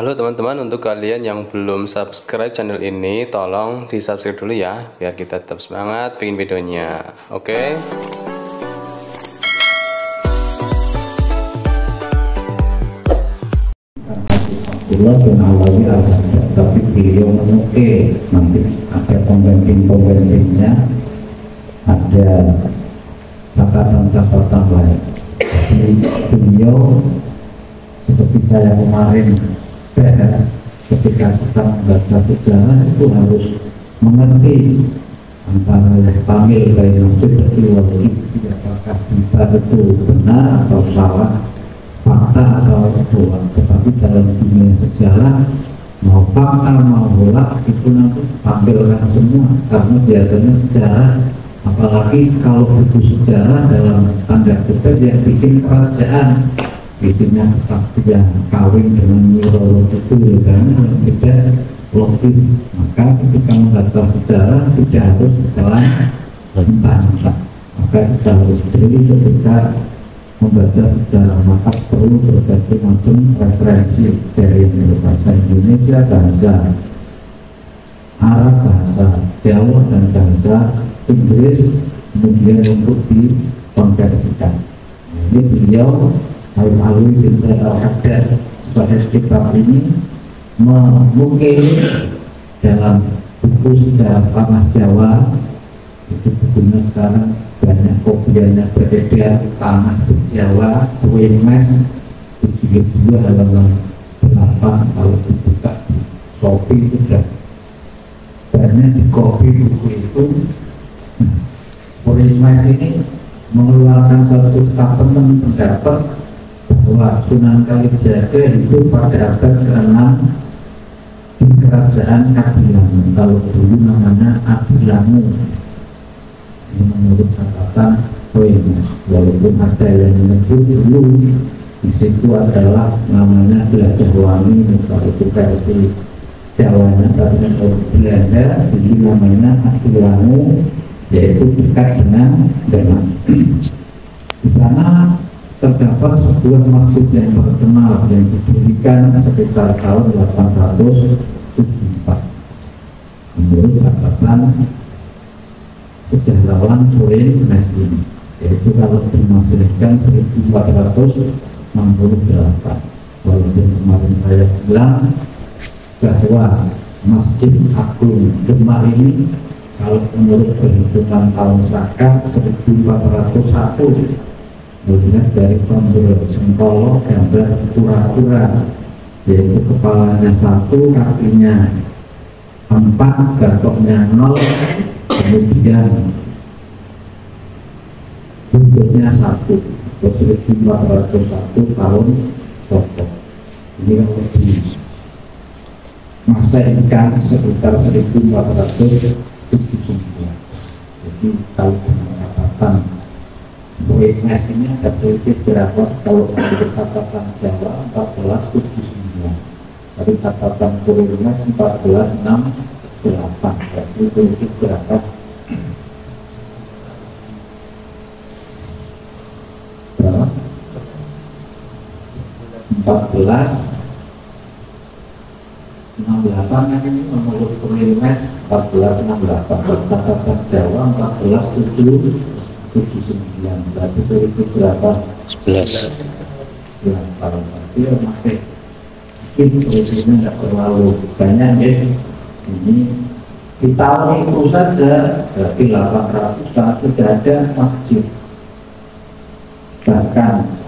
Halo teman-teman, untuk kalian yang belum subscribe channel ini, tolong di subscribe dulu ya, biar kita tetap semangat bikin videonya. Oke? Pulau dan awalnya ada, tapi beliau nanti ada pembenting-pembentingnya, ada catatan-catatan lain. Jadi beliau seperti saya kemarin ketika kita membaca sejarah itu harus mengerti antara yang panggil dari maksud teologi, apakah kita itu benar atau salah, fakta atau bohong. Tetapi dalam dunia sejarah, mau fakta mau bohong itu nanti tampilkan semua, karena biasanya sejarah, apalagi kalau buku sejarah dalam tanda kutip yang bikin kerajaan, bikinnya kesaktian, kawin dengan Nyi itu ya, karena tidak logis. Maka ketika membaca sejarah tidak harus jalan mentah-mentah, maka kita harus beri ketika membaca sejarah, maka perlu berbagai macam referensi dari bahasa Indonesia, bahasa Arab, bahasa Jawa, dan bahasa Inggris, kemudian untuk dikonversikan. Ini beliau Al-Alwi bin Al-Haddad sebagai kitab ini mungkin dalam buku sejarah tanah Jawa, itu bukunya sekarang banyak kopiannya beredar, tanah di Jawa, Wemes 72 halaman 8, kalau dibuka di Shopee itu sudah banyak di kopi buku itu. Wemes ini mengeluarkan satu statement pendapat bahwa Sunan Kalijaga itu pada abad ke-6 di kerajaan Abilangu, kalau dulu namanya Abilangu. Ini menurut catatan Wemes, walaupun ada yang menyebut dulu di situ adalah namanya Gajah Wangi, misalnya itu versi Jawanya, tapi kalau Belanda ini namanya Abilangu, yaitu dekat dengan Demak. Di sana terdapat sebuah masjid yang terkenal yang didirikan sekitar tahun 874 menurut catatan sejarawan Wemes ini, yaitu kalau dimasihkan 1468. Walaupun kemarin saya bilang bahwa Masjid Agung Demak ini kalau menurut perhitungan tahun Saka 1401, melihat dari tombol Sengkolo gambar kura-kura, yaitu kepalanya 1, kakinya 4, gatoknya 0, kemudian buntutnya 1. 1401 tahun Soko. Ini kalau di masa ikan sekitar 1479. Jadi kalau dengan catatan Wemes ini ada selisih berapa? Kalau menurut catatan Jawa 1479, tapi catatan Wemes 1468. Jadi selisih berapa? Berapa? 1468 kan ini menurut Wemes 1468, catatan Jawa 1479, berarti selisih berapa? 11 tahun. Tapi masih mungkin selisihnya tidak terlalu banyak ya. Ini di tahun itu saja berarti 800 saat sudah ada masjid. Bahkan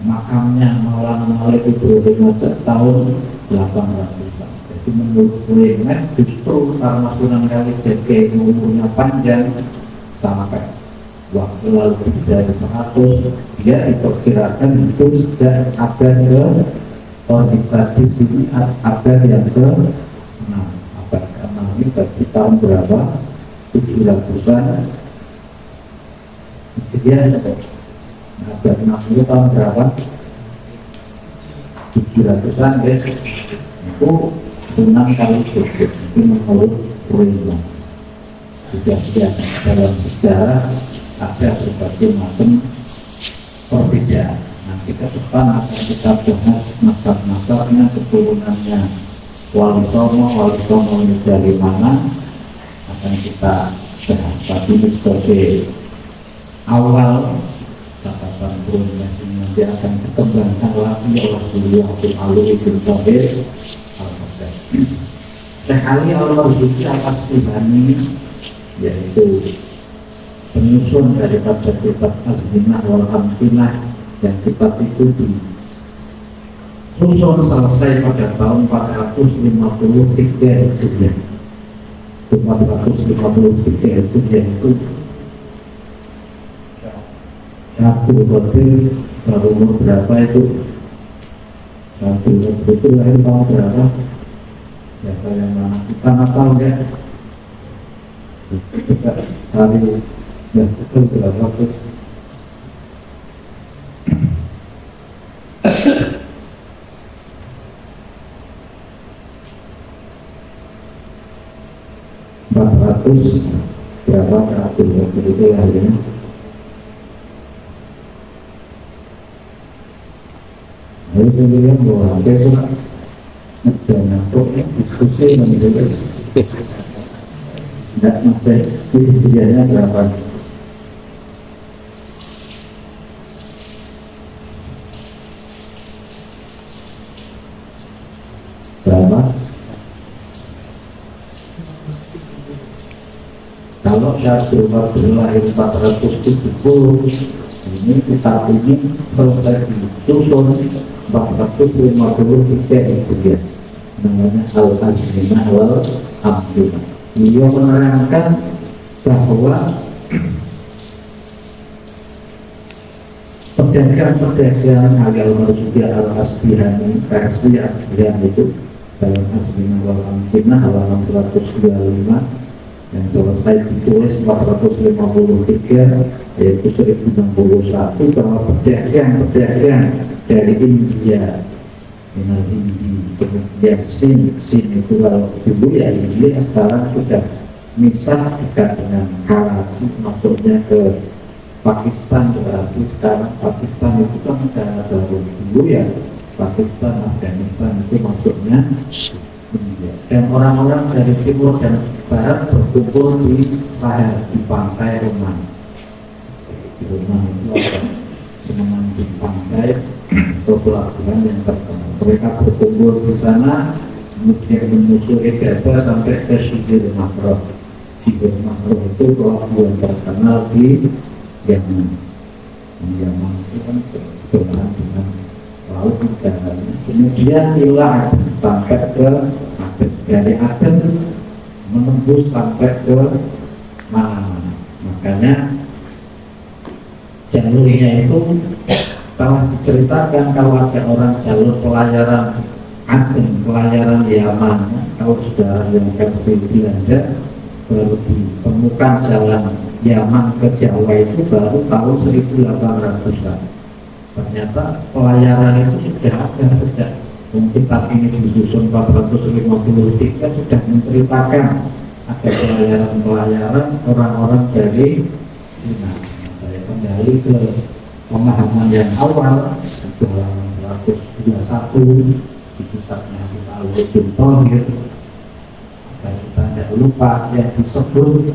makamnya Maulana Malik Ibrahim aja tahun 800-an. Jadi menurut Wemes justru karena Sunan Kalijaga umurnya panjang sampai waktu lalu dari 100, dia diperkirakan itu sejak abad ke, kalau bisa di sini abad yang ke 6, abad ke-6 ini berarti tahun berapa? 700-an. Jadi abad 60 tahun berapa? 700-an guys. Itu Sunan Kalijaga itu menurut Wemes. Juga dalam sejarah ada berbagai macam perbedaan. Nanti ke depan akan kita bahas nasab-nasabnya, keturunannya Wali Songo ini dari mana akan kita bahas. Tapi ini sebagai awal catatan turunnya, nanti akan dikembangkan lagi oleh beliau Abdul Alwi bin Tauhid Al-Fatih. Sekali Allah berzikir atas Tuhan ini, yaitu penyusun daripada kitab Az-Zinah wal Amkinah, yang kitab itu disusun selesai pada tahun 453 Hijriah. 453 Hijriah itu Abdul Qadir berumur berapa itu? Abdul Qadir itu lahir tahun berapa? Ya saya mana? Kita nggak tahu ya. Kita hari ya betul berapa tuh? Berapa Abdul Qadir itu lahirnya? Jadi kemudian bahwa besok dan nanti diskusi mengenai tidak masih usianya berapa? Kalau Syaikhul Qadir lahir 470, ini kita ingin selesai disusun 453 Hijriah, namanya Al-Azminah wal Amkinah. Beliau menerangkan bahwa pedagang Al-Marzuki Al-Asbihani, versi Asbihani itu dalam Azminah wal Amkinah halaman 125 yang selesai ditulis 453, yaitu 1061, bahwa pedagang dari India, kemudian Sin itu kalau dulu ya India, sekarang sudah misah dekat dengan Karachi, maksudnya ke Pakistan. Berarti sekarang Pakistan itu kan negara baru. Dulu ya Pakistan, Afghanistan itu maksudnya India. Dan orang-orang dari timur dan barat berkumpul di Sahel, di pantai Roman. Di Roman itu ada semuanya di pantai atau pelabuhan yang terkenal. Mereka berkumpul di sana, kemudian menyusuri Gaza sampai ke Sidir Makro. Sidir Makro itu pelabuhan terkenal di Yaman. Yaman itu kan berkenaan dengan laut negaranya. Kemudian hilang sampai ke Aden. Dari Aden menembus sampai ke mana-mana. Makanya jalurnya itu telah diceritakan kalau ada orang jalur pelayaran Aden, pelayaran Yaman. Kalau sudah yang versi Belanda baru ditemukan jalan Yaman ke Jawa itu baru tahun 1800-an. Ternyata pelayaran itu sudah ada sejak kitab ini disusun 453, sudah menceritakan ada pelayaran-pelayaran orang-orang dari Cina. Saya kembali ke pemahaman yang awal halaman 121 di kitabnya kita Al-Wujud Tauhid. Kita tidak lupa yang disebut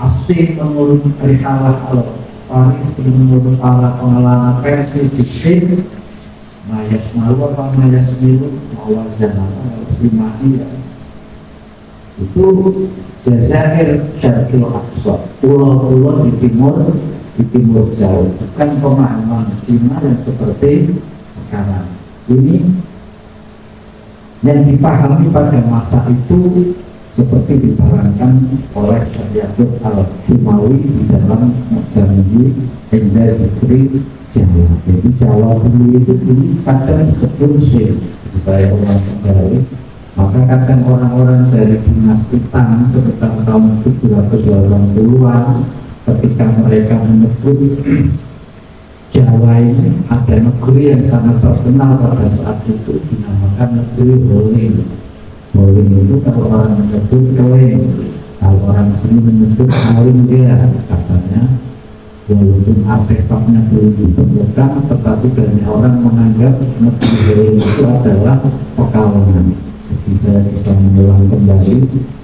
asli menurut rihalah Al-Faris, menurut para pengelola versi dikir Mayas malu apa mayas milu mawar jangan simai ya. Itu Jazair Syarqil Aqsa, pulau-pulau di timur jauh, bukan pemahaman Cina yang seperti sekarang ini. Yang dipahami pada masa itu seperti diterangkan oleh Syaikhul Al-Himawi di dalam Mujamidi Endar Bukri Jawa. Jadi Jawa dulu itu kadang disebut Sin, saya orang kembali. Maka kadang orang-orang dari dinasti Tang sekitar tahun 780-an, ketika mereka menyebut Jawa ini ada negeri yang sangat terkenal pada saat itu, dinamakan negeri Holing. Holing itu kalau orang menyebut Keling, kalau orang sini menyebut Halim dia, katanya walaupun artefaknya belum ditemukan, tetapi banyak orang menganggap negeri itu adalah pekalongan. Jadi saya bisa mengulang kembali,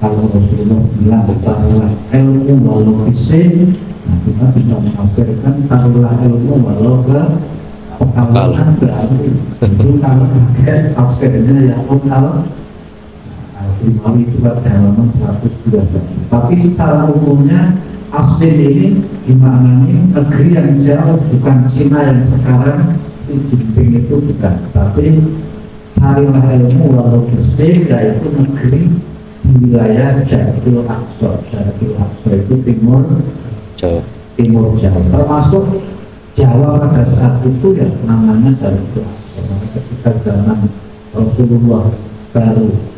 kalau Rasulullah bilang taruhlah ilmu walau fisik, nah kita bisa menafsirkan taruhlah ilmu walau ke pekalongan, berarti itu kalau pakai tafsirnya yang lokal Al-Imawi juga halaman 121. Tapi secara umumnya Austin ini dimaknani negeri yang jauh, bukan Cina yang sekarang Xi Jinping itu bukan, tapi carilah ilmu walau bersih, yaitu negeri di wilayah Jarqil Aqsa. Jarqil Aqsa itu timur Jawa, termasuk Jawa pada saat itu ya namanya Jarqil Aqsa. Ketika zaman Rasulullah baru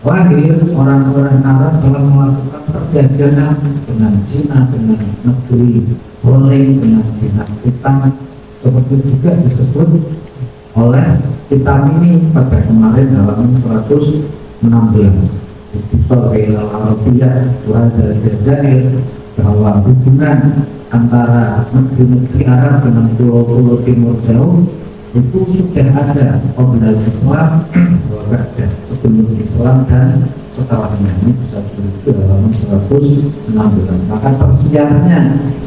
lahir, orang-orang Arab telah melakukan perdagangan dengan Cina, dengan negeri Holeng, dengan Vietnam. Seperti juga disebut oleh kitab ini pada kemarin halaman 116. Sebagai Arabia Wajah Jazair, bahwa hubungan antara negeri-negeri Arab dengan pulau-pulau timur jauh itu sudah ada obral Islam, sebelum Islam dan setelahnya. Ini bisa dilihat halaman 116. Maka tersiarnya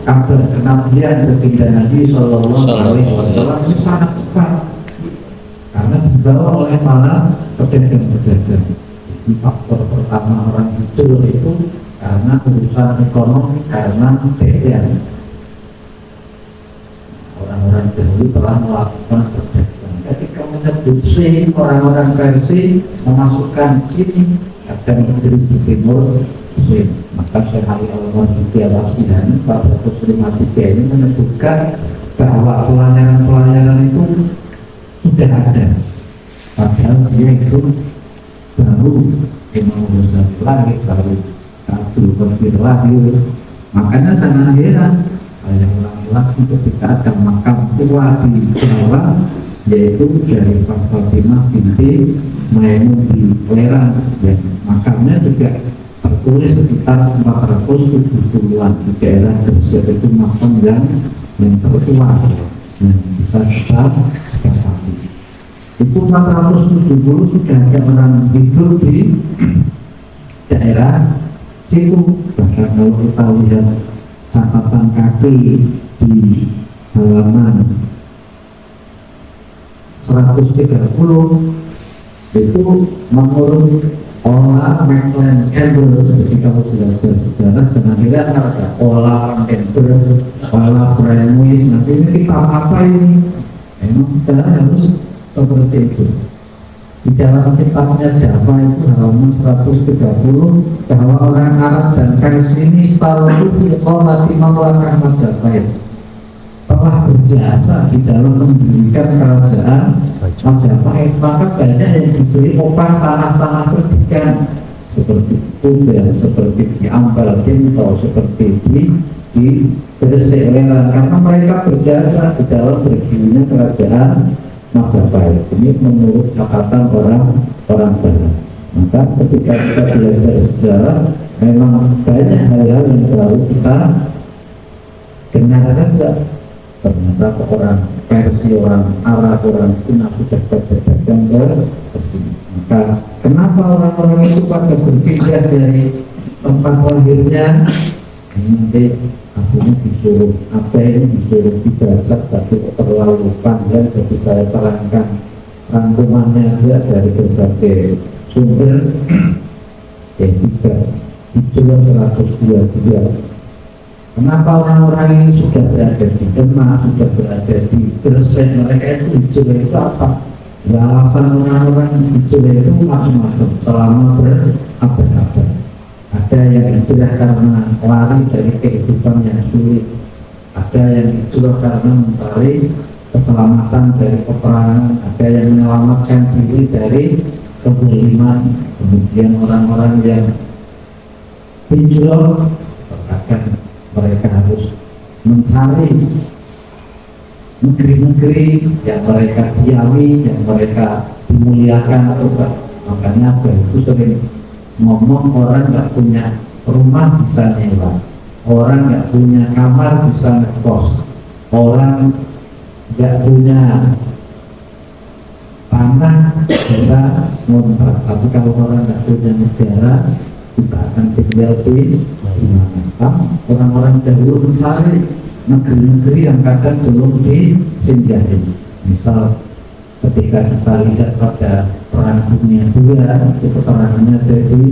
kabar kenabian baginda Nabi Sallallahu Alaihi Wasallam ini sangat cepat karena dibawa oleh para pedagang-pedagang. Jadi faktor pertama orang hijrah itu karena urusan ekonomi, karena dagang. Orang-orang dahulu telah melakukan perdagangan. Ketika menyebut Sin, orang-orang Persia memasukkan sini akan negeri di timur Sin. Maka Syekh Ali Al-Marzuki Al-Asbihani pada 153 ini menyebutkan bahwa pelayanan-pelayanan itu sudah ada, padahal dia itu baru Imam Ghazali lahir, baru Abdul Qadir lahir. Makanya jangan heran yang laki-laki ketika ada makam tua di Jawa, yaitu dari Fatimah binti Maimun di Lerang, dan makamnya juga tertulis sekitar 470-an di daerah Gresik. Itu makam yang tertua, yang bisa besar sekali. Itu 470 sudah ada orang tidur di daerah situ. Bahkan kalau kita lihat catatan kaki di halaman 130 itu menurut Ola Maclean Campbell. Jadi kalau belajar sejarah jangan lihat ada Ola Campbell, Ola Bremuis, nanti ini kitab apa ini? Memang sejarah harus seperti itu. Di dalam kitabnya Java itu halaman 130 bahwa orang Arab dan Persia ini selalu mati memelakukan Majapahit, telah berjasa di dalam mendirikan kerajaan Majapahit. Maka banyak yang diberi upah tanah-tanah pendidikan seperti Kumbel, seperti di Ampel Kinto, seperti di Gresik Lerang, karena mereka berjasa di dalam berdirinya kerajaan Majapahit. Ini menurut catatan orang Barat. Maka ketika kita belajar sejarah, memang banyak hal-hal yang baru kita dengar saja. Ternyata orang Persia, orang Arab, orang Cina sudah berdagang ke sini. Maka kenapa orang-orang itu pada berpindah dari tempat lahirnya? Nanti akhirnya disuruh apa ini, disuruh dibahas, tapi terlalu panjang, jadi saya terangkan rangkumannya aja dari berbagai sumber. Yang tiga dijual 122. Kenapa orang-orang ini sudah berada di Demak, sudah berada di Gresik, mereka itu dijual itu apa? Ya, alasan orang-orang dijual itu macam-macam selama berabad-abad. Ada yang hijrah karena lari dari kehidupan yang sulit, ada yang hijrah karena mencari keselamatan dari peperangan, ada yang menyelamatkan diri dari kezaliman. Kemudian orang-orang yang hijrah terkadang mereka harus mencari negeri-negeri yang mereka diami, yang mereka dimuliakan atau enggak. Makanya itu sering ngomong orang nggak punya rumah bisa nyewa, orang nggak punya kamar bisa ngekos, orang nggak punya tanah bisa ngontrak. Tapi kalau orang nggak punya negara, kita akan tinggal di mana? Sama orang-orang dahulu mencari negeri-negeri yang kadang belum disinggahi. Misal ketika kita lihat pada Perang Dunia II, itu keterangannya dari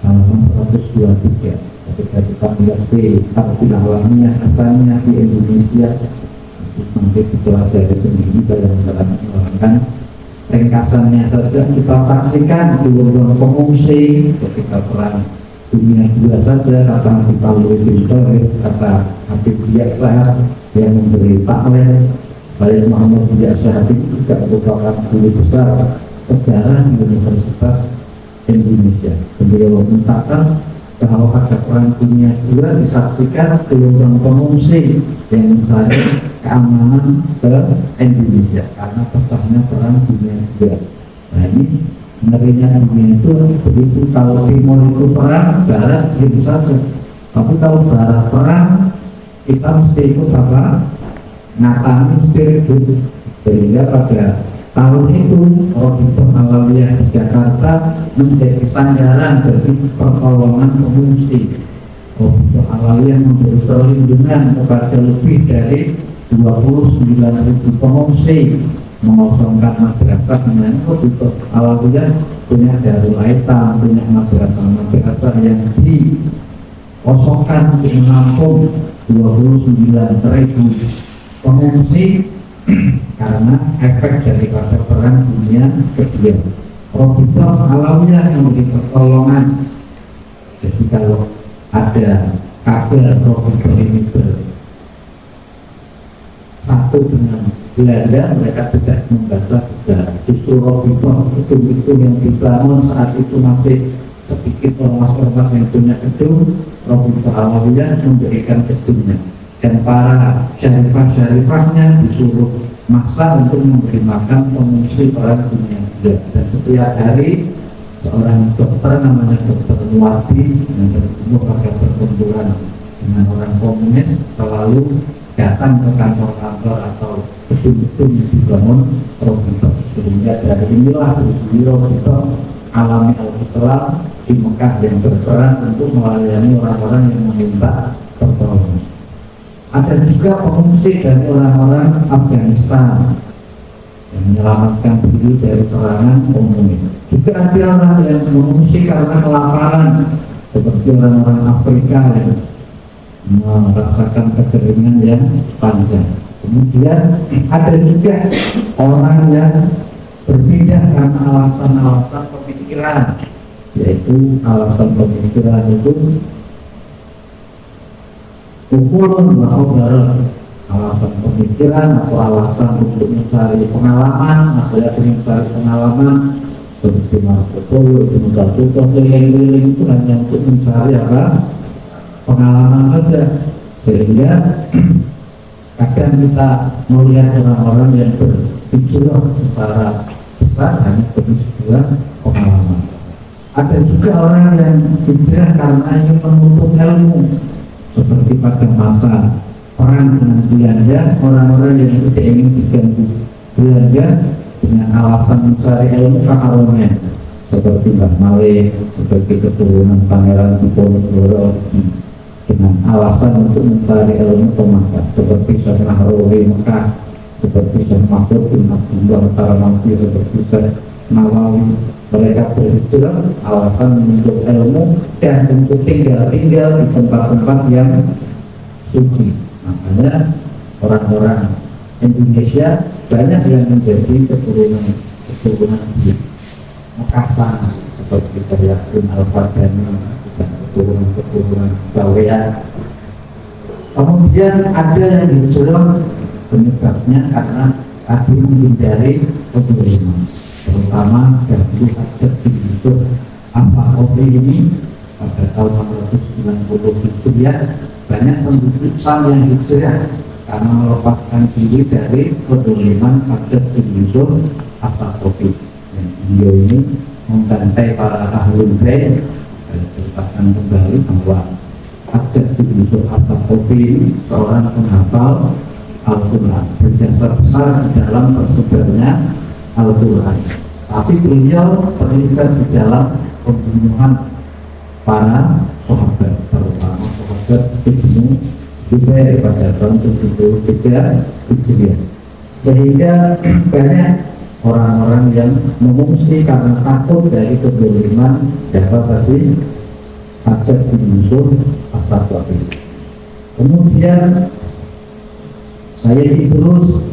halaman 123. Ketika kita lihat di arti alamiah katanya di Indonesia, itu nanti dipelajari sendiri dalam menerangkan ringkasannya saja. Kita saksikan di ruang pengungsi ketika Perang Dunia II saja, kata Habib Alwi bin Thohir, kata Habib Biasa yang memberi takwil, saya Muhammad Biasa itu juga merupakan guru besar sejarah di Universitas Indonesia. Beliau mengatakan kalau ada Perang Dunia II disaksikan gelombang pengungsi yang mencari keamanan ke Indonesia karena pecahnya Perang Dunia II. Nah ini ngerinya dunia itu begitu, kalau timur itu perang, barat gitu saja. Tapi kalau barat perang, kita mesti ikut apa? Ngatangi mesti ribut. Sehingga pada tahun itu Robiqah Alawiyah di Jakarta menjadi sandaran bagi pertolongan pengungsi. Robiqah Alawiyah memberi perlindungan kepada lebih dari 29.000 pengungsi, mengosongkan madrasah dengan Robiqah Alawiyah punya Darul Aitam, punya madrasah yang dikosongkan untuk menampung 29.000 pengungsi karena efek daripada Perang Dunia II. Robiqah Alawiyah yang memberi pertolongan. Jadi kalau ada kabar Robiqah ini bersatu dengan Belanda, mereka tidak membaca sejarah. Justru Robiqah itu yang dibangun saat itu masih sedikit ormas-ormas yang punya gedung. Robiqah Alawiyah memberikan gedungnya, dan para syarifah-syarifahnya disuruh maksa untuk memberi makan pengungsi Perang Dunia II. Dan setiap hari seorang dokter namanya Dokter Nuwardi yang bertemu pada perkumpulan dengan orang komunis selalu datang ke kantor-kantor atau gedung-gedung yang dibangun Robiqah. Sehingga dari inilah Robiqah alami al-Islam di Mekah yang berperan untuk melayani orang-orang yang meminta pertolongan. Ada juga pengungsi dari orang-orang Afghanistan yang menyelamatkan diri dari serangan komunis. Juga ada orang yang mengungsi karena kelaparan, seperti orang-orang Afrika yang merasakan kekeringan yang panjang. Kemudian ada juga orang yang berpindah karena alasan-alasan pemikiran, yaitu alasan pemikiran itu ukurun bahwa alasan pemikiran atau alasan untuk mencari pengalaman. Saya ingin mencari pengalaman seperti Marco Polo, itu keliling-keliling itu hanya untuk mencari apa? Pengalaman saja. Sehingga kadang kita melihat orang-orang yang berhijrah secara besar hanya demi sebuah pengalaman. Ada juga orang yang hijrah karena ingin menuntut ilmu, seperti pada masa perang dengan Belanda, orang-orang yang tidak ingin diganggu Belanda dengan alasan mencari ilmu keharuman, seperti Mbah Malik, seperti keturunan Pangeran Diponegoro, dengan alasan untuk mencari ilmu ke Makkah, seperti Syekh Nahrawi Mekah, seperti Syekh Mahfud bin Abdullah Taramasi, seperti Syekh Nawawi. Mereka berhijrah alasan untuk ilmu dan untuk tinggal di tempat-tempat yang suci. Makanya orang-orang Indonesia banyak yang menjadi keturunan di Mekah sana, seperti Yasin Al-Fadhani dan keturunan Bawean. Kemudian ada yang hijrah penyebabnya karena tadi menghindari kezaliman, terutama dari hajat Yusuf Al-Faqih ini pada tahun 1990 Hijriah. Banyak penduduk Sam yang hijrah karena melepaskan diri dari kezaliman hajat Yusuf Al-Faqih. Dan beliau ini membantai para ahlul bait. Saya ceritakan kembali bahwa Hajjaj bin Yusuf At-Thaqafi seorang penghafal Al-Quran, berjasa besar di dalam tersebarnya Al-Quran. Tapi beliau terlibat di dalam pembunuhan para sahabat, terutama sahabat Ibnu Zubair pada tahun 73 Hijriah. Sehingga banyak orang-orang yang mengungsi karena takut dari kezaliman siapa tadi, Hajjaj bin Yusuf At-Thaqafi. Kemudian saya terus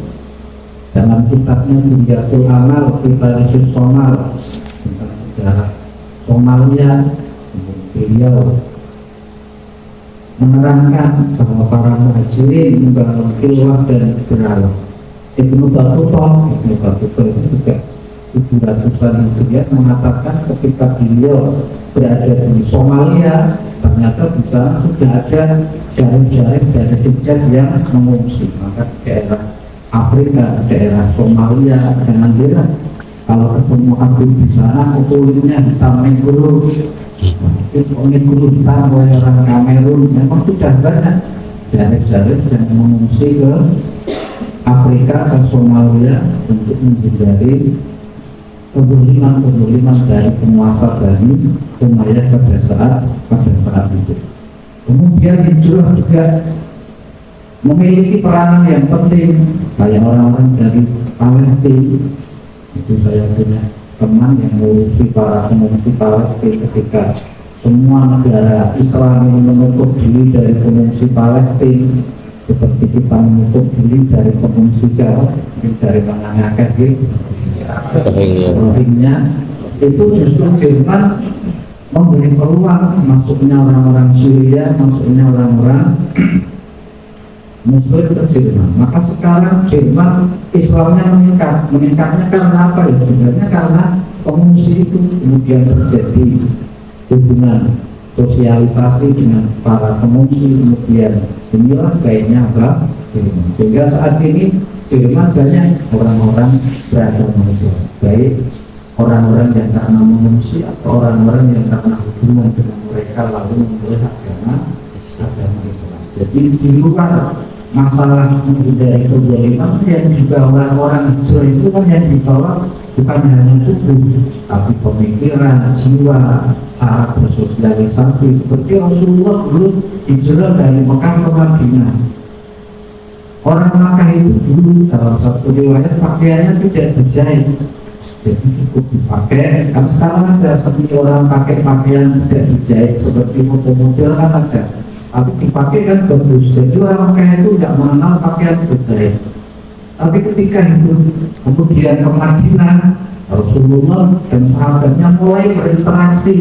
dalam kitabnya Bunyatul Amal, Kitab Somal tentang sejarah Somalia, beliau menerangkan bahwa para muhajirin membangun Kilwah dan Beralah. Ibnu Battuta itu juga 700-an Hijriah mengatakan ketika beliau berada di Somalia, ternyata di sana sudah ada jaring-jaring dari Hijaz yang mengungsi. Maka daerah Afrika, daerah Somalia, jangan heran kalau ketemu Habib di sana kukulnya hitam Negro, Negro hitam oleh orang Kamerun. Memang sudah banyak jaring-jaring yang mengungsi ke Afrika ke Somalia untuk menghindari kebuliman dari penguasa Bani Umayyah pada saat itu. Kemudian hijrah juga memiliki peranan yang penting, kayak orang-orang dari Palestina. Itu saya punya teman yang mengurusi para pengungsi Palestina ketika semua negara Islam yang menutup diri dari pengungsi Palestina, seperti kita menutup diri dari pengungsi Jawa, dari mana gitu, Rohingya, itu justru Jerman memberi peluang masuknya orang-orang Syria, masuknya orang-orang Muslim ke Jerman. Maka sekarang Jerman Islamnya meningkatnya karena apa ya? Sebenarnya karena pengungsi itu kemudian terjadi hubungan sosialisasi dengan para pengungsi, kemudian inilah baiknya apa Jerman. Sehingga saat ini Jerman banyak orang-orang beragama Islam, baik orang-orang yang karena mengungsi atau orang-orang yang karena hubungan dengan mereka lalu memulai agama Islam. Jadi di luar masalah menghindari kezaliman yang juga orang-orang hijrah itu kan yang dibawa bukan hanya tubuh, tapi pemikiran, jiwa, cara bersosialisasi. Seperti Rasulullah dulu hijrah dari Mekah ke Madinah. Orang Mekah itu dulu dalam satu riwayat pakaiannya tidak dijahit, jadi cukup dipakai. Kan sekarang ada seperti orang pakai pakaian tidak dijahit seperti model-model kan ada, tapi dipakai kan bagus. Jadi orang Mekah itu tidak mengenal pakaian dijahit. Tapi ketika itu kemudian ke Madinah, Rasulullah dan sahabatnya mulai berinteraksi.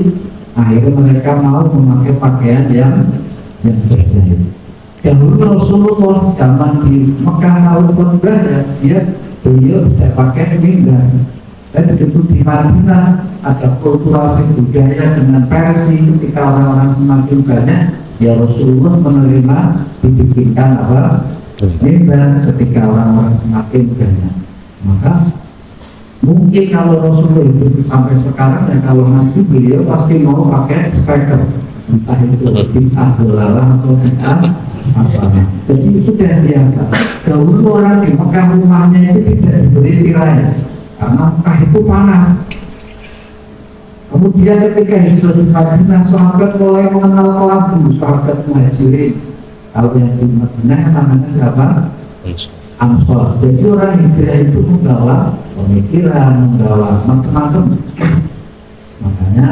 Akhirnya mereka mau memakai pakaian yang dijahit. Dahulu Rasulullah zaman di Mekah lalu beribadah, beliau tidak pakai mimbar. Dan begitu di Madinah ada kulturasi budaya dengan versi ketika orang-orang semakin banyak, ya Rasulullah menerima dibikinkan apa mimbar ketika orang-orang semakin banyak. Maka mungkin kalau Rasulullah itu sampai sekarang ya kalau nanti beliau pasti mau pakai speaker, entah itu bid'ah dolalah atau bid'ah apa. Jadi sudah biasa. Dahulu orang di Mekah rumahnya itu tidak diberi tirai karena Mekah itu panas. Kemudian ketika hidup di Madinah, sahabat mulai mengenal kelabu, sahabat muhajirin. Kalau yang di Madinah namanya siapa? Ansor. Jadi orang hijrah itu membawa pemikiran, membawa macam-macam. Makanya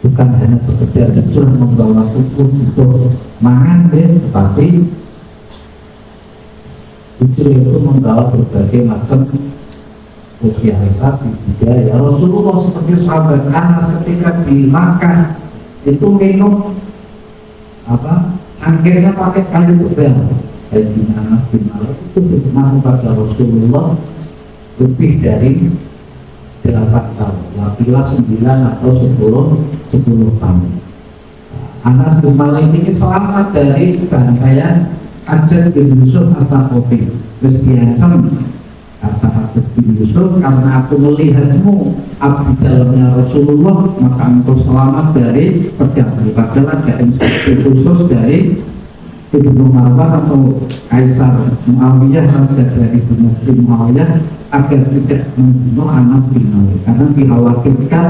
bukan hanya sekedar hijrah membawa tubuh untuk mangan, tetapi hijrah itu membawa berbagai macam sosialisasi budaya. Rasulullah seperti sahabat Anas ketika di Makkah itu minum cangkirnya pakai kayu tebal. Sayyidina Anas bin Malik itu pernah kepada Rasulullah lebih dari 8 tahun, wakilah 9 atau 10 tahun. Anas bin Malik ini selamat dari bantaian Hajjaj bin Yusuf At-Thaqafi. Terus diancam kata Hajjaj Hajjaj bin Yusuf, karena aku melihatmu abdi dalamnya Rasulullah, maka engkau selamat dari pedang. Padahal ada instruksi khusus dari Ibnu Marwan atau Kaisar Muawiyah, raja dari dinasti Muawiyah, agar tidak membunuh Anas bin Malik, karena dikhawatirkan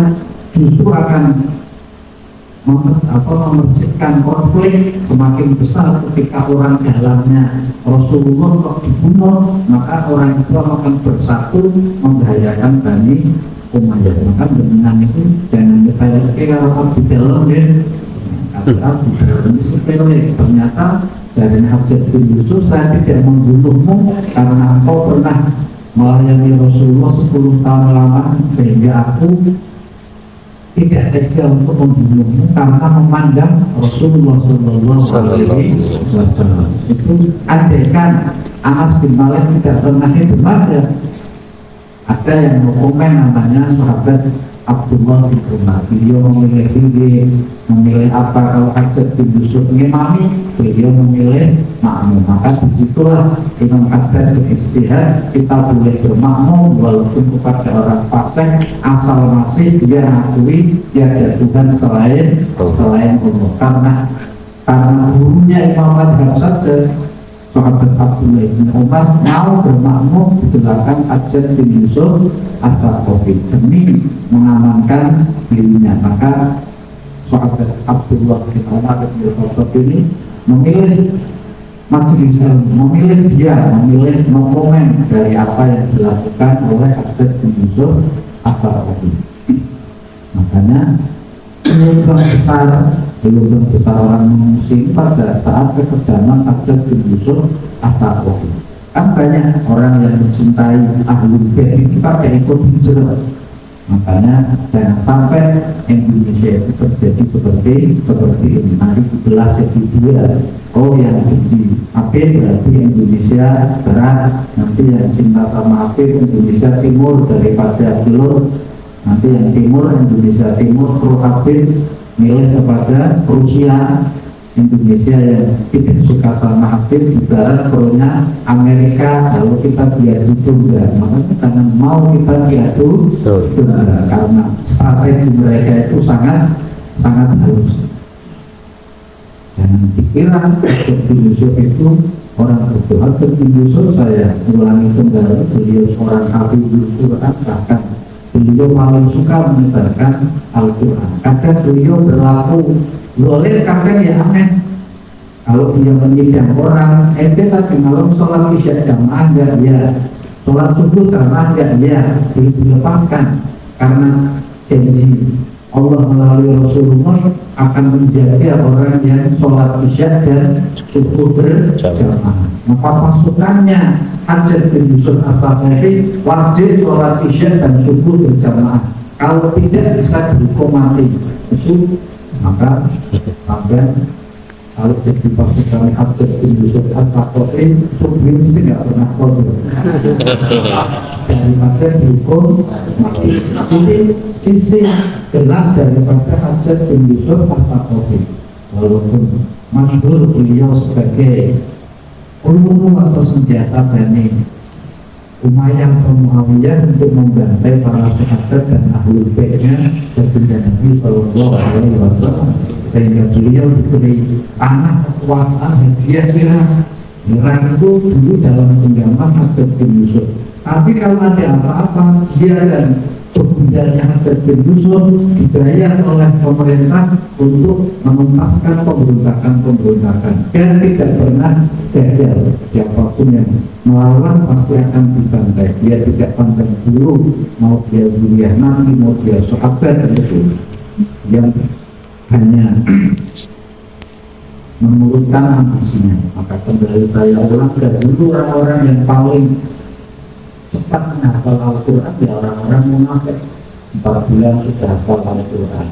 justru akan memercikkan konflik semakin besar ketika orang dalamnya Rasulullah kok dibunuh, maka orang itu akan bersatu membahayakan Bani Umayyah. Maka dengan itu jangan kita kalau di dalam ya, kata di dalam sepele. Ternyata dari Hajjaj bin Yusuf, saya tidak membunuhmu karena engkau pernah melayani Rasulullah 10 tahun lama, sehingga aku tidak tega untuk membunuhmu karena memandang Rasulullah SAW. Itu andaikan Anas bin Malik tidak pernah hidup, ada yang komen namanya sahabat Abdullah bin Umar. Beliau memilih apa kalau Hajjaj bin Yusuf ngimami, beliau memilih makmum. Maka disitulah Imam Hajjaj beristihad, kita boleh bermakmum walaupun kepada orang fasik, asal masih dia akui tiada Tuhan selain Allah. Karena gurunya Imam Madhab saja, sahabat Abdullah bin Umar mau bermakmum di belakang Hajjaj bin Yusuf At-Thaqafi demi mengamankan dirinya. Maka sahabat Abdullah bin Umar bin Khattab ini memilih majelis ilmu, memilih no komen dari apa yang dilakukan oleh Hajjaj bin Yusuf At-Thaqafi. Makanya belum besar orang mengungsi pada saat kekejaman Hajjaj bin Yusuf At-Thaqafi. Kan banyak orang yang mencintai Ahlul Bait itu pakai ikut hijrah. Makanya jangan sampai Indonesia itu terjadi seperti ini. Nanti dibelah jadi dua. Oh, yang benci Habib berarti Indonesia berat, nanti yang cinta sama Habib Indonesia Timur daripada Telur, nanti yang Timur Indonesia Timur pro Habib milih kepada Rusia. Indonesia yang tidak suka sama Habib di barat pro-nya Amerika, kalau kita diadu tunggal. Makanya jangan mau kita diadu tunggal, karena strategi mereka itu sangat halus. Jangan dikira Hajjaj bin Yusuf itu orang bodoh. Hajjaj bin Yusuf, saya ulangi kembali, beliau seorang hafizul Quran, bahkan beliau paling suka menyebarkan Al-Quran. Kadang beliau berlaku boleh, kadang ya aneh. Kalau dia menyidang orang, ente tadi malam sholat isya jamaah enggak? Ya. Sholat subuh jamaah enggak? Ya. Dilepaskan karena janji Allah melalui Rasulullah akan menjaga orang yang sholat isya dan subuh berjamaah. Maka pasukannya Hajjaj bin Yusuf At-Thaqafi wajib sholat isya dan subuh berjamaah. Kalau tidak bisa dihukum mati. Itu maka kalau jadi pasukan Hajjaj bin Yusuf At-Thaqafi, subuh mesti nggak pernah kotor. Daripada dihukum mati. Jadi sisi gelap daripada Hajjaj bin Yusuf At-Thaqafi, walaupun masyhur beliau sebagai peluru atau senjata Bani Umayyah atau Muawiyah untuk membantai para sahabat dan Ahlul Baitnya baginda Nabi Sallallahu Alaihi Wasallam, sehingga beliau diberi tanah kekuasaan hadiah Irak itu dulu dalam genggaman Hajjaj bin Yusuf. Tapi kalau ada apa-apa, dia dan baginda Hajjaj bin Yusuf dibayar oleh pemerintah untuk menuntaskan pemberontakan dan tidak pernah gagal. Siapapun yang melawan pasti akan dibantai. Dia tidak pandang bulu, mau dia zuriyah Nabi, mau dia sahabat, itu yang hanya menurutkan ambisinya. Maka kembali saya ulang, dulu orang-orang yang paling cepat menghafal Al-Quran ya orang-orang munafik. 4 bulan sudah hafal Al-Quran.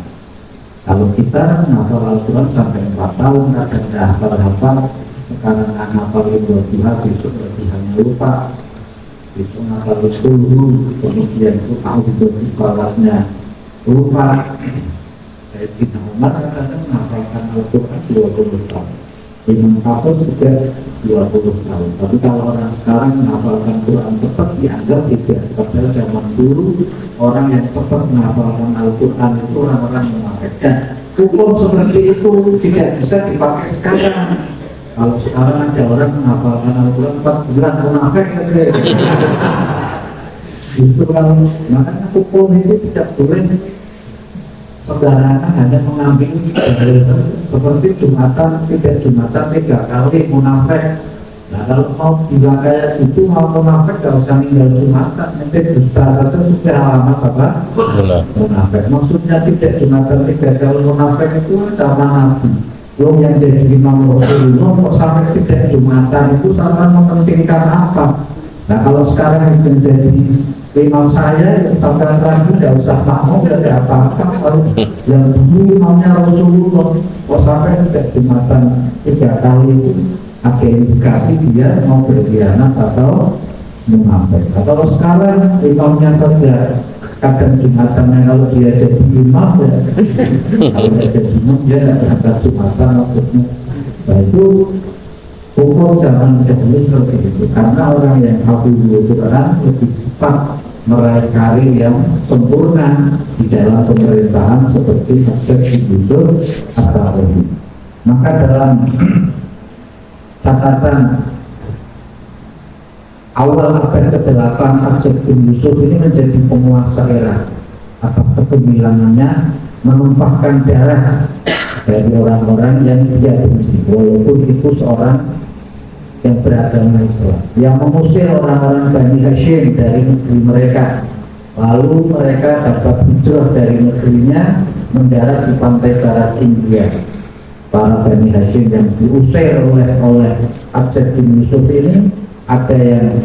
Kalau kita menghafal Al-Quran sampai 4 tahun kadang tidak hafal-hafal. Sekarang hafal itu besok lebih hanya lupa, besok hafal itu kemudian itu tahu di balasnya lupa. Sayyidina Umar kadang menghafalkan Al-Quran 20 tahun. Imam Hafiz juga 20 tahun. Tapi kalau orang sekarang menghafalkan Quran cepat dianggap tidak. Padahal zaman dulu orang yang cepat menghafalkan Al-Quran itu orang-orang munafik. Dan hukum seperti itu tidak bisa dipakai sekarang. Kalau sekarang ada orang menghafalkan Al-Quran 4 bulan munafik saja. Itu kalau makanya hukum itu tidak boleh sembarangan hanya mengambil seperti Jumatan 3 kali munafik. Nah kalau mau bilang kayak itu mau munafik gak usah tinggal Jumatan, nanti dusta saja sudah lama apa? Munafik. Maksudnya tidak Jumatan 3 kali munafik itu sama Nabi. Yang jadi imam Rasulullah kok sampai tidak Jumatan itu sama mementingkan apa? Nah kalau sekarang itu menjadi imam saya sampai lagi tidak usah makmum, tidak ada apa-apa. Kalau yang dulu imamnya Rasulullah kok sampai tidak Jumatan 3 kali itu ada indikasi dia mau berkhianat atau munafik. Kalau sekarang imamnya saja kadang Jumatannya kalau dia jadi imam ya kalau dia jadi imam dia tidak berangkat Jumatan maksudnya. Nah itu hukum zaman dahulu seperti itu, karena orang yang hafizul Quran lebih cepat meraih karir yang sempurna di dalam pemerintahan seperti Hajjaj bin Yusuf At-Taghawi. Maka dalam catatan awal abad ke-8 Hajjaj bin Yusuf ini menjadi penguasa era atas kepemilikannya, menumpahkan darah dari orang-orang yang dia benci, walaupun itu seorang yang beragama Islam, yang mengusir orang-orang Bani Hashim dari negeri mereka. Lalu mereka dapat hijrah dari negerinya mendarat di pantai barat India. Para Bani Hashim yang diusir oleh Hajjaj bin Yusuf ini ada yang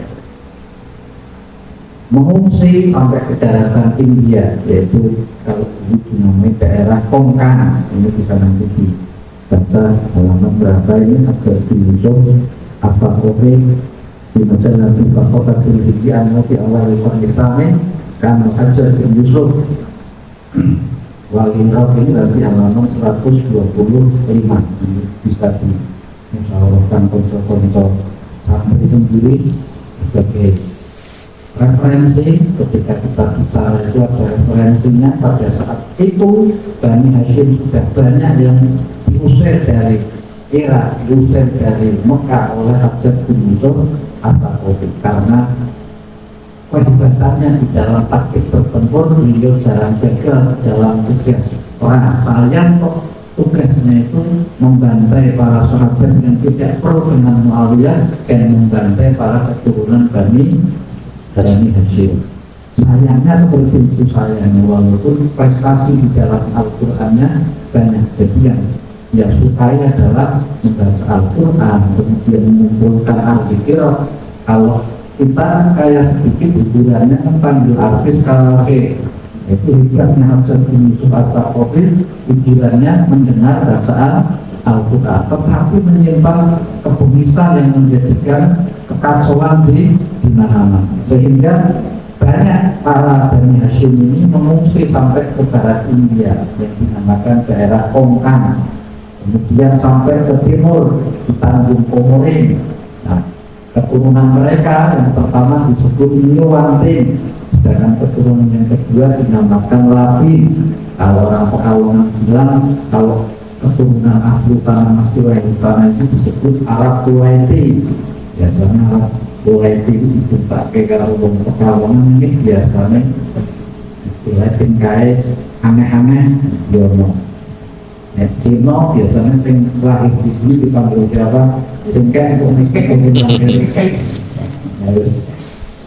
mengungsi sampai ke daratan India, yaitu kalau ini dinamai daerah Konkan. Ini bisa nanti dibaca halaman berapa ini Hajjaj bin Yusuf At-Taghawi di majalah Kota Tirmidzi di awal pertama karena Hajjaj bin Yusuf Wali Rab ini nanti halaman 125 bisa dimusyawarahkan konco-konco sampai sendiri sebagai referensi. Ketika kita bicara itu ada referensinya. Pada saat itu Bani Hashim sudah banyak yang diusir dari Irak, diusir dari Mekah oleh Hajjaj bin Yusuf At-Taghawi karena kehebatannya di dalam taktik bertempur. Beliau jarang gagal dalam tugas perang. Sayang kok tugasnya itu membantai para sahabat yang tidak pro dengan Muawiyah dan membantai para keturunan Bani Hashim. Sayangnya seperti itu sayangnya, walaupun prestasi di dalam Al-Qur'annya banyak. Jadi yang sukai adalah membaca Al-Quran, kemudian mengumpulkan al-zikir. Kalau kita kayak sedikit hiburannya panggil artis karaoke, itu hebatnya Hajjaj bin Yusuf At-Taghawi. Hiburannya mendengar bacaan Al-Quran, tetapi menyimpan kebungisan yang menjadikan kekacauan di mana-mana, sehingga banyak para Bani Hashim ini mengungsi sampai ke barat India yang dinamakan daerah Konkan. Kemudian sampai ke timur di Tanjung Komorin. Nah, keturunan mereka yang pertama disebut Niwantin, sedangkan keturunan yang kedua dinamakan Labin. Kalau orang Pekalongan bilang kalau keturunan asli tanah Masjid di sana itu disebut Arab Kuwaiti. Biasanya Arab Kuwaiti itu dipakai kalau orang Pekalongan ini biasanya istilah tingkai aneh-aneh yono. Cino biasanya sing lahir di sini dipanggil siapa? Singkat unik harus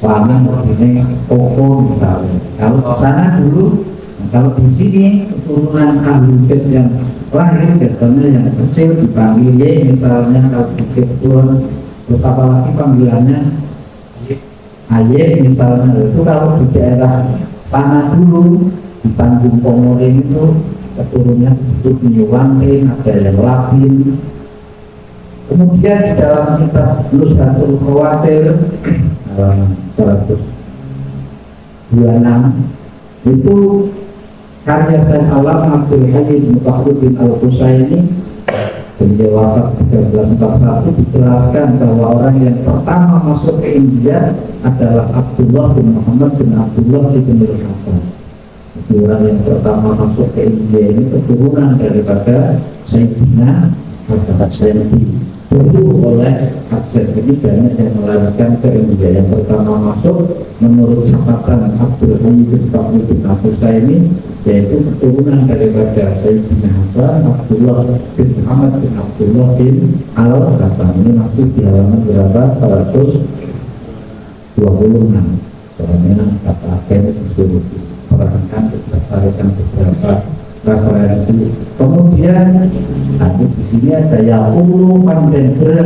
wangi ini toko misalnya. Kalau ke sana dulu, kalau di sini keturunan Ahlul yang lahir biasanya yang kecil dipanggil Y misalnya. Kalau kecil turun, terus apalagi panggilannya Aye misalnya. Itu kalau di daerah sana dulu di Tanjung Komorin itu keturunannya disebut Niwantin, ada yang Labin. Kemudian di dalam kitab Nuzhatul Khawatir halaman 126 itu karya Sayyid Alam Abdul Hamid Mutakhruddin Al-Husaini beliau wafat 1341, dijelaskan bahwa orang yang pertama masuk ke India adalah Abdullah bin Muhammad bin Abdullah bin Hasan. Orang yang pertama masuk ke India ini keturunan daripada Sayyidina Hasan. Dulu oleh Hasan ini banyak yang melarikan ke India. Yang pertama masuk menurut catatan Abdul Hamid bin Abusa ini, yaitu keturunan daripada Sayyidina Hasan, Abdullah bin Muhammad bin Abdullah bin Al-Hasan. Ini masih di halaman berapa? 126. Soalnya kata akhirnya disuruh perhatikan berdasarkan beberapa referensi. Kemudian nanti di sini ada Yaqulu Pandendra.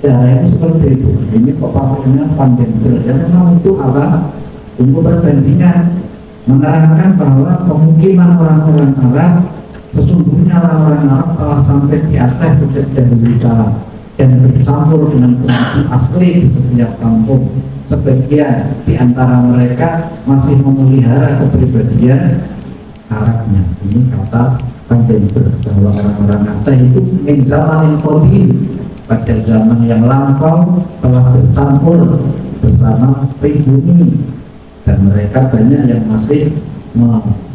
Sejarah itu seperti itu. Ini pepatahnya Pandendra. Dan memang itu adalah untuk perbandingan menerangkan bahwa pemukiman orang-orang Arab, sesungguhnya orang-orang Arab telah sampai di Aceh sejak dahulu kala dan bercampur dengan penduduk asli di setiap kampung. Sebagian di antara mereka masih memelihara kepribadian Arabnya. Ini kata Pandendra, bahwa orang-orang Aceh itu min zaman qadim, pada zaman yang lampau telah bercampur bersama pribumi, dan mereka banyak yang masih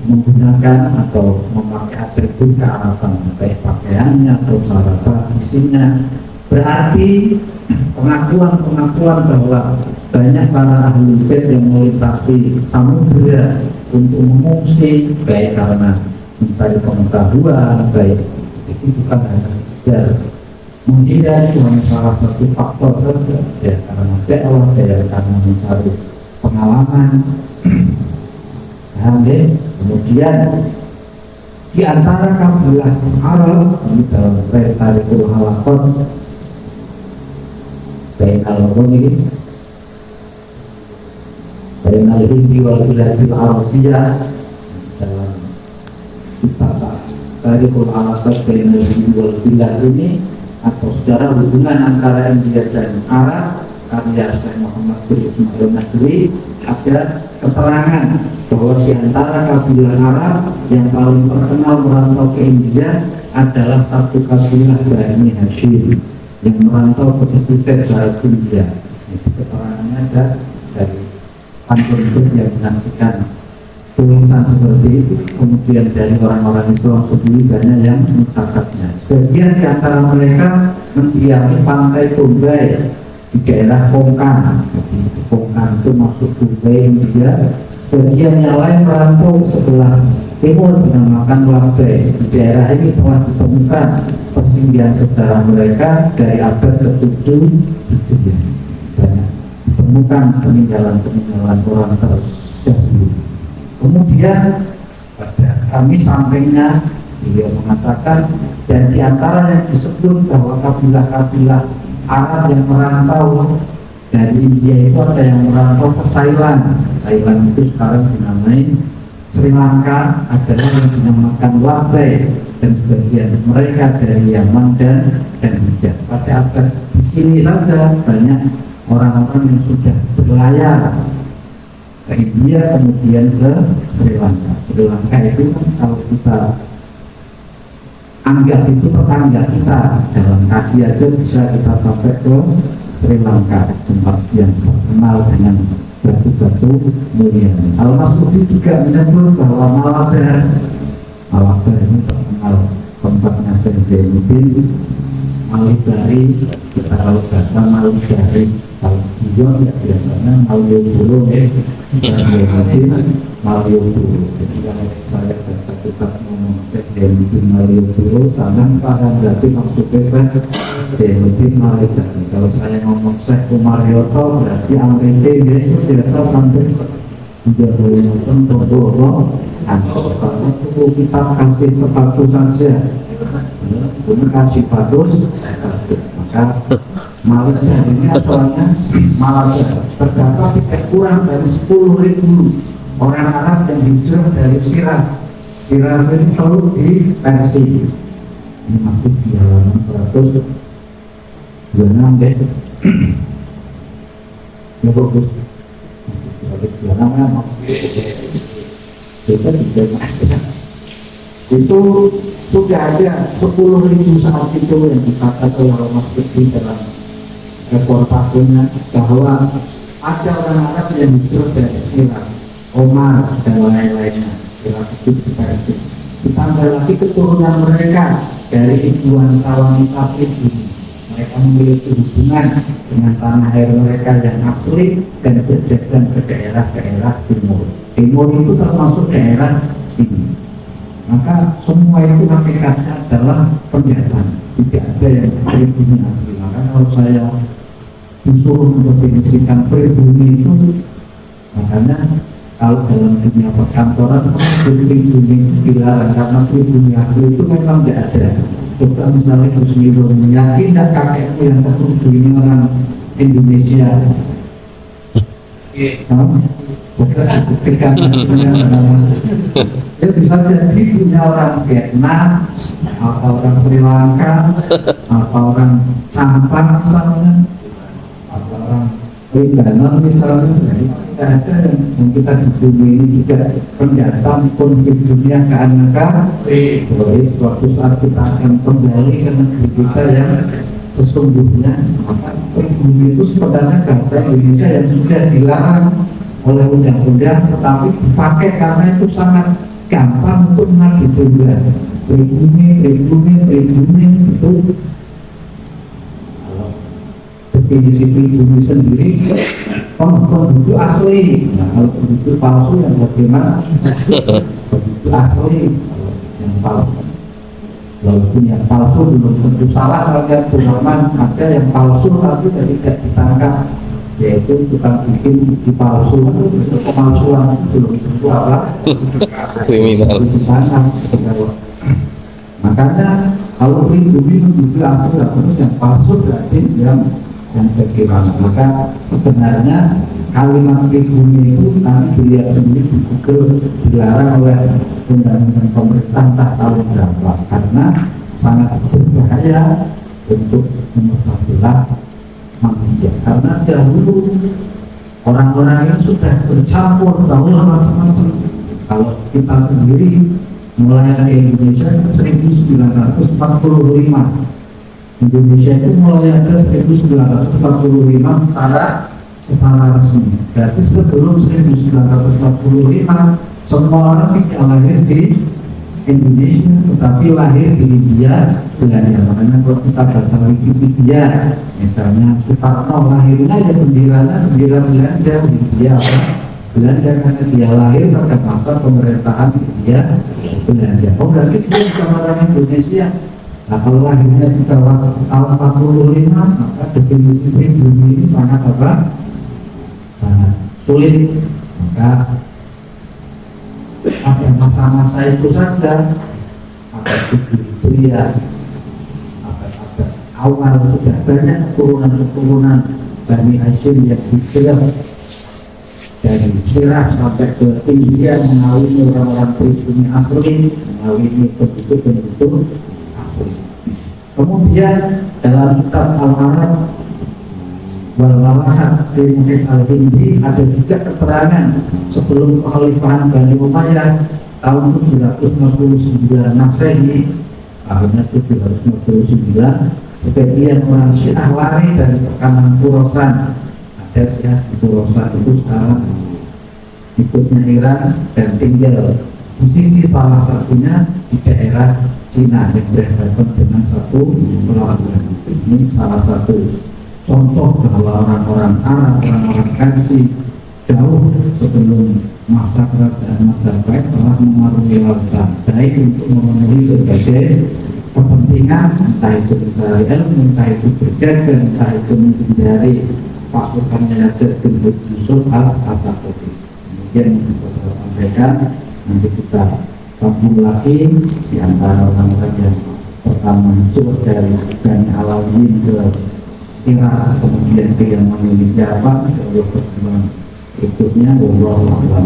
menggunakan atau memakai atribut kearaban, baik pakaiannya atau cara tradisinya. Berarti pengakuan bahwa banyak para ahli bait yang melintasi samudera untuk mengungsi, baik karena mencari pengetahuan, baik itu bukan hanya sekedar menghindari, hanya salah satu faktor saja, ya karena dakwah, ya karena mencari pengalaman. Kemudian di antara kabilah Arab ini dalam Tarikhul Halakot ini Bainal Hindi wal Biladil Arabiyah, dalam kitab Tarikhul Halakot Bainal Hindi wal Bilad ini, atau sejarah hubungan antara India dan Arab karya Syekh Muhammad bin Ismail Nasri, ada keterangan bahwa di antara kabilah Arab yang paling terkenal merantau ke India adalah satu kabilah Bani Hashim yang merantau ke pesisir Barat India. Itu keterangannya ada dari pantun yang menyaksikan tulisan seperti itu. Kemudian dari orang-orang Islam sendiri banyak yang mencatatnya. Sebagian di antara mereka mendiami pantai Bombay di daerah Konkan. Jadi Konkan itu masuk Bombay India. Sebagian yang lain merantau sebelah timur dinamakan Labai. Di daerah ini telah ditemukan persinggahan sejarah mereka dari abad ke-7 Hijriah. Banyak ditemukan peninggalan-peninggalan orang terdahulu. Kemudian pada Kamis sampingnya beliau mengatakan, dan di antara yang disebut bahwa kabilah-kabilah Arab yang merantau dari India itu ada yang merantau ke Thailand. Thailand itu sekarang dinamai Sri Lanka, ada yang dinamakan Labai, dan sebagian mereka dari Yaman dan Hijaz. Pada abad di sini saja banyak orang-orang yang sudah berlayar ke India kemudian ke Sri Lanka. Sri Lanka itu kan kalau kita anggap itu tetangga kita, dalam kaki aja bisa kita sampai ke Sri Lanka, tempat yang terkenal dengan batu-batu mulia. Al-Masudi juga menyebut bahwa Malabar ini terkenal tempatnya Syekh Zainuddin Malibari. Kita kalau bahasa Malibari, kalau Dion ya biasanya Malioboro, Malioboro. Jadi kalau saya baca kitab Syekh Zainuddin Malioboro, tangan para berarti maksudnya Syekh Zainuddin Malibari. Kalau saya ngomong Syekh Umaryoto berarti Amrite, Yesus biasa sampai tidak boleh nonton Toboro. Karena itu kita kasih sepatu saja, ini kasih bagus, maka Malaysia ini asalnya Malaysia terdapat tidak kurang dari 10.000 orang Arab yang hijrah dari Sirah. Sirah ini selalu di Persia. Ini masih di halaman 126 deh. Ya bagus. Masih 126 kan? Kita bisa itu sudah ada 10.000 saat itu yang dikatakan oleh Mas Fikri dalam reportasenya bahwa ada orang Arab yang hijrah dari Irak, Omar dan lain-lainnya. Irak itu ditambah lagi keturunan mereka dari ribuan kawan kafir ini. Mereka memiliki hubungan dengan tanah air mereka yang asli dan berdagang ke daerah-daerah timur. Timur itu termasuk daerah sini. Maka semua itu hakikatnya adalah pendatang, tidak ada yang pribumi asli. Maka kalau saya disuruh mendefinisikan pribumi itu, makanya kalau dalam dunia perkantoran pribumi dilarang karena pribumi asli itu memang tidak ada. Coba misalnya Husnul yakin dan kakekmu yang tertuju ini orang Indonesia. Bukan buktikan dia bisa jadi punya orang Vietnam atau orang Sri Lanka atau orang Sampang misalnya atau orang Lebanon misalnya. Tidak ada yang kita di bumi ini juga pendatang pun di dunia keanekaragaman. Suatu saat kita akan kembali ke negeri kita yang sesungguhnya. Maka pribumi itu sebenarnya bahasa Indonesia yang sudah dilarang oleh undang-undang, tetapi dipakai karena itu sangat gampang untuk menagih denda. Pribumi itu definisi pribumi sendiri penduduk asli. Nah, kalau penduduk palsu yang bagaimana? Penduduk asli yang palsu. Walaupun yang palsu belum tentu salah, karena Tuhan ada yang palsu tapi tidak ditangkap, yaitu tukang bikin bukti palsu. Pemalsuan belum tentu apa? Kriminal. Makanya kalau pribumi menunjuk asli harus yang palsu berarti yang bagaimana. Maka sebenarnya kalimat pribumi itu nanti dilihat sendiri di Google dilarang oleh undang-undang pemerintah entah tahun berapa, karena sangat berbahaya untuk memecah belah manusia. Karena dahulu orang-orang yang sudah bercampur bahwa macam-macam. Kalau kita sendiri mulai dari Indonesia 1945, Indonesia itu mulai ada 1945 secara resmi. Berarti sebelum 1945 semua orang tidak lahir di Indonesia, tetapi lahir di India, Belanda. Makanya kalau kita baca Wikipedia, misalnya Soekarno lahirnya ya bendera Belanda, India Belanda, karena dia lahir pada masa pemerintahan India Belanda. Oh berarti dia bukan orang Indonesia. Nah kalau lahirnya di tahun 45, maka definisi pribumi ini sangat apa? Sangat sulit. Maka pada masa-masa itu saja, pada Hijriah, pada awal sudah banyak keturunan Bani Hashim yang hijrah dari Sirah sampai ke India mengawini orang-orang pribumi asli, mengawini penduduk asli. Kemudian dalam kitab Al-Arab Wal-Mawahat di Muhid Al-Hindi ada juga keterangan sebelum kekhalifahan Bani Umayyah tahun 759 Masehi, tahunnya 759, sebagian orang Syiah lari dari tekanan Khurasan. Ada Syiah di Khurasan itu sekarang ikutnya Iran dan tinggal di sisi salah satunya di daerah Cina yang berhadapan dengan satu pelabuhan. Ini salah satu contoh bahwa orang-orang Arab, orang-orang Persia jauh sebelum masa kerajaan Majapahit telah mengarungi lautan, baik untuk memenuhi berbagai kepentingan, entah itu mencari ilmu, entah itu berdagang, entah itu menghindari pasukannya Yazid bin Yusuf al-Qaddafi. Kemudian bisa saya sampaikan, nanti kita sambung lagi di antara orang-orang yang pertama muncul dari Bani Alawiyin ke Irak, kemudian ke yang memilih siapa, kalau pertemuan berikutnya, wallahu a'lam.